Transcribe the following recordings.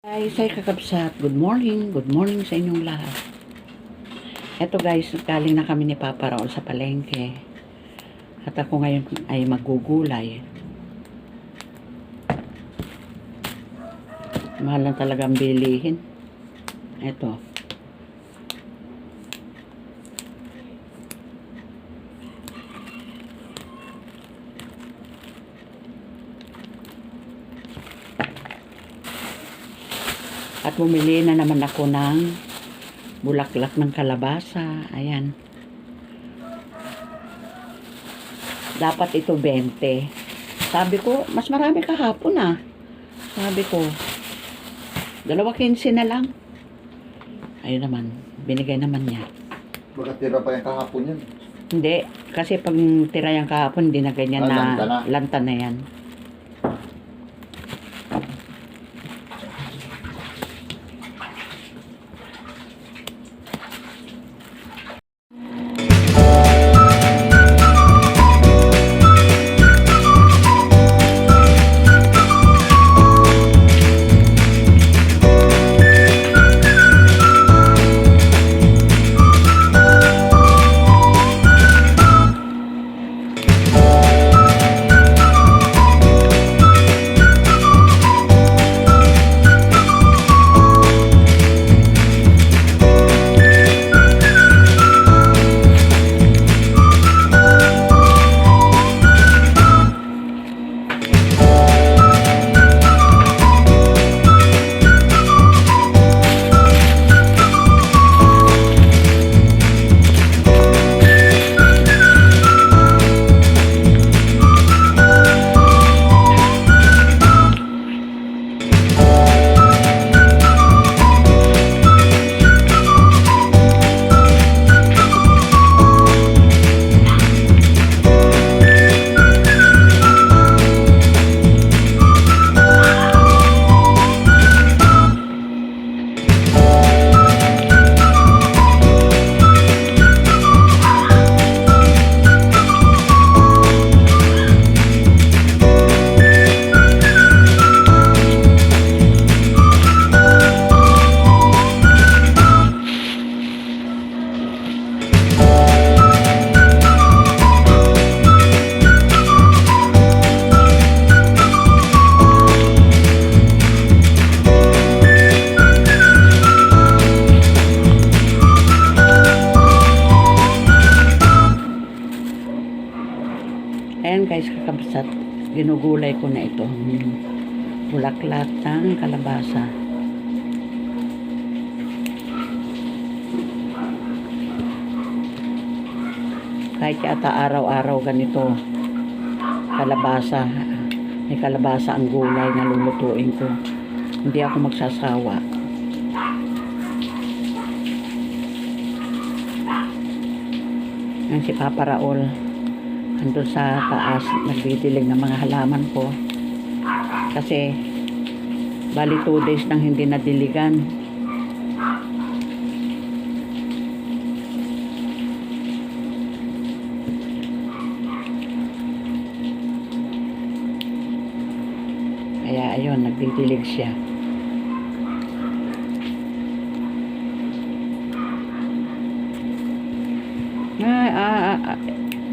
Guys, ay kakabsat. Good morning sa inyong lahat. Eto guys, galing na kami ni Papa Raul sa palengke. At ako ngayon ay magugulay. Mahal na talagang bilihin. Eto. At bumili na naman ako ng bulaklak ng kalabasa. Ayan. Dapat ito 20. Sabi ko, mas marami kahapon ah. Sabi ko, 2.15 na lang. Ayun naman, binigay naman niya. Baka tira pa yung kahapon yan. Hindi, kasi pag tira yung kahapon, hindi na ganyan lanta na yan. Ayan guys, kakabsat, ginugulay ko na ito bulaklak ng kalabasa. Kahit yata araw-araw ganito kalabasa, may kalabasa ang gulay na lulutuin ko, hindi ako magsasawa. Yan si Papa Raul andun sa taas nagdidilig ng mga halaman ko kasi bali 2 days nang hindi nadiligan. Kaya ayun, nagdidilig siya.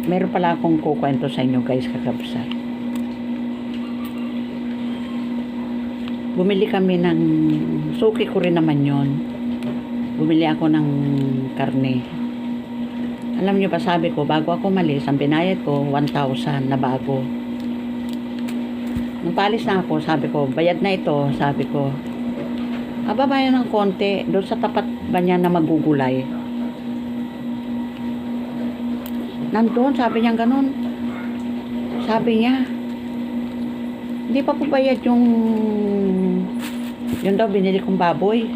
Meron pala akong kukwento sa inyo guys, kakabsat. Bumili kami ng suki ko rin naman yon. Bumili ako ng karne. Alam nyo ba, sabi ko bago ako malis, ang binayad ko 1,000 na bago. Nung palis na ako, sabi ko bayad na ito, sabi ko. Ababayan ng konti. Doon sa tapat ba niya na magugulay. Nandun, sabi niya ganun. Sabi niya, hindi pa po bayad yung yun daw binili kong baboy.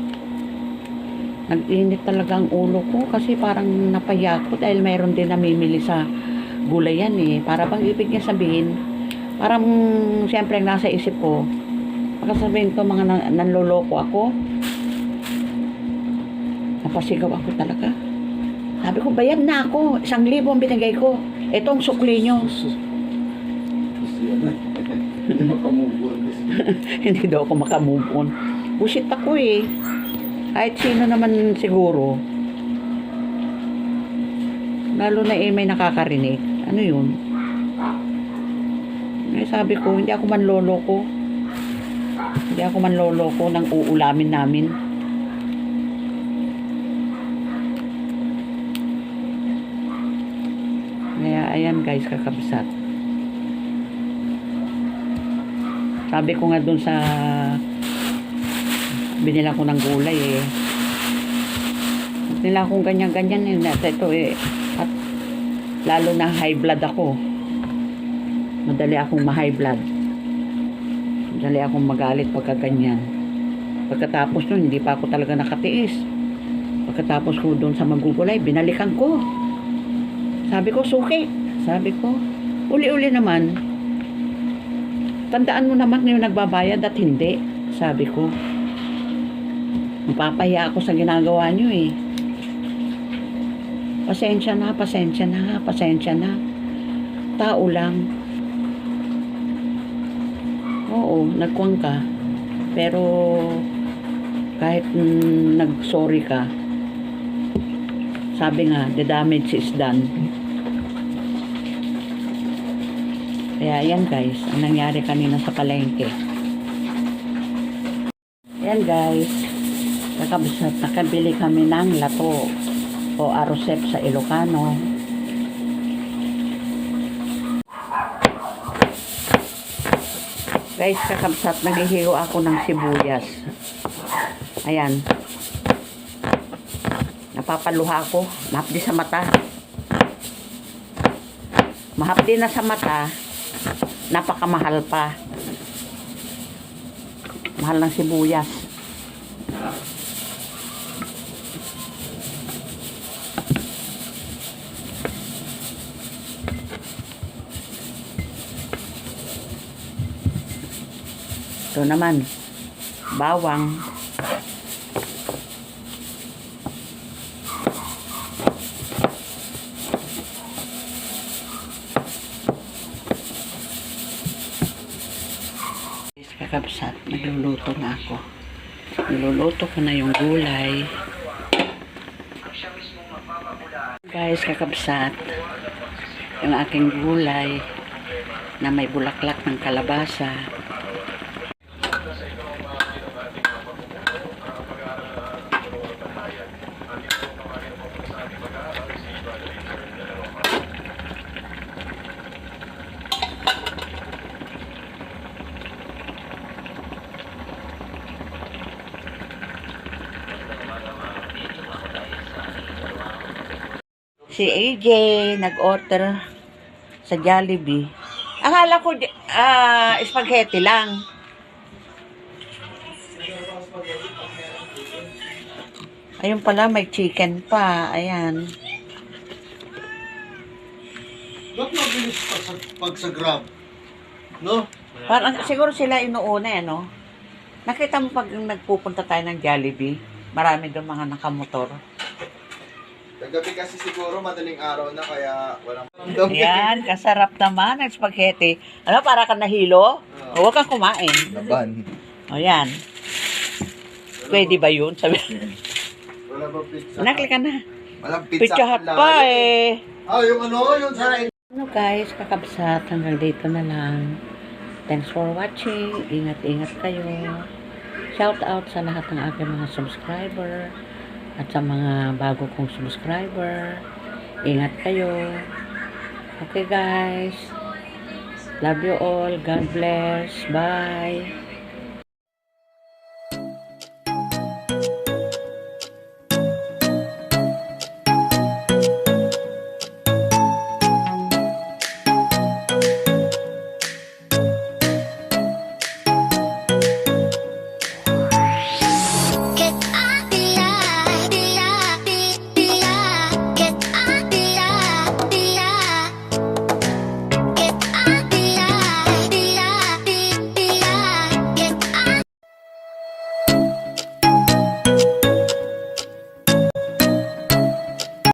Nag-init talaga ang ulo ko kasi parang napaya ko dahil mayroon din namimili sa gulay yan eh. Para bang ibig niya sabihin, parang siyempre nasa isip ko, baka sabihin ko mga nanloloko ako. Napasigaw ako talaga. Sabi ko, bayad na ako. 1,000 ang binigay ko. Itong sukli nyo. Hindi makamove on. Hindi daw ako makamove on. Busit ako eh. Kahit sino naman siguro. Lalo na eh may nakakarinig. Ano yun? Eh, sabi ko, hindi ako manloloko. Hindi ako manloloko ng uulamin namin. Kaya ayan guys, kakabsat. Sabi ko nga dun sa binila ko ng gulay eh. Binila akong ganyan-ganyan eh. Ito eh. At lalo na high blood ako. Madali akong ma-high blood. Madali akong magalit pagka ganyan. Pagkatapos nun, hindi pa ako talaga nakatiis. Pagkatapos ko dun sa magugulay, binalikan ko. Sabi ko, suki. Sabi ko, uli-uli naman. Tandaan mo naman yung nagbabayad at hindi. Sabi ko. Mapapahiya ako sa ginagawa nyo eh. Pasensya na, pasensya na, pasensya na. Tao lang. Oo, nagkuwang ka. Pero kahit nag-sorry ka, sabi nga, the damage is done. Kaya yan guys, ang nangyari kanina sa palengke. Yan guys, nakabili kami ng lato o arosep sa Ilocano. Guys, kakabsat, naghihigo ako ng sibuyas. Ayan. Napapaluha ako. Mahapdi sa mata. Mahapdi na sa mata. Napakamahal pa. Mahal ng sibuyas. Ito naman, bawang. Kakabsat, nagluluto na ako. Niluluto ko na yung gulay. Guys, kakabsat, yung aking gulay na may bulaklak ng kalabasa. Si AJ nag-order sa Jollibee. Akala ko spaghetti lang. Ayun pala, may chicken pa. Ayan. Ba't mabilis pag sa Grab? No? Parang siguro sila inuuna no? Nakita mo pag nagpupunta tayo ng Jollibee, marami doon mga nakamotor. Kagabi kasi siguro madaling araw na kaya walang Yan, kasarap naman ang spaghetti. Ano, para ka nahilo? O, huwag kang kumain. laban. O, yan. Pwede ba yun? Sabi, Wala ba pizza? nakli ka na. Walang pizza. Pizza Hut pa eh. Yung yung sa Ano guys, kakabsat, hanggang dito na lang. Thanks for watching. Ingat-ingat kayo. Shout out sa lahat ng aking mga subscriber at sa mga bago kong subscriber. Ingat kayo. Okay guys. Love you all. God bless. Bye.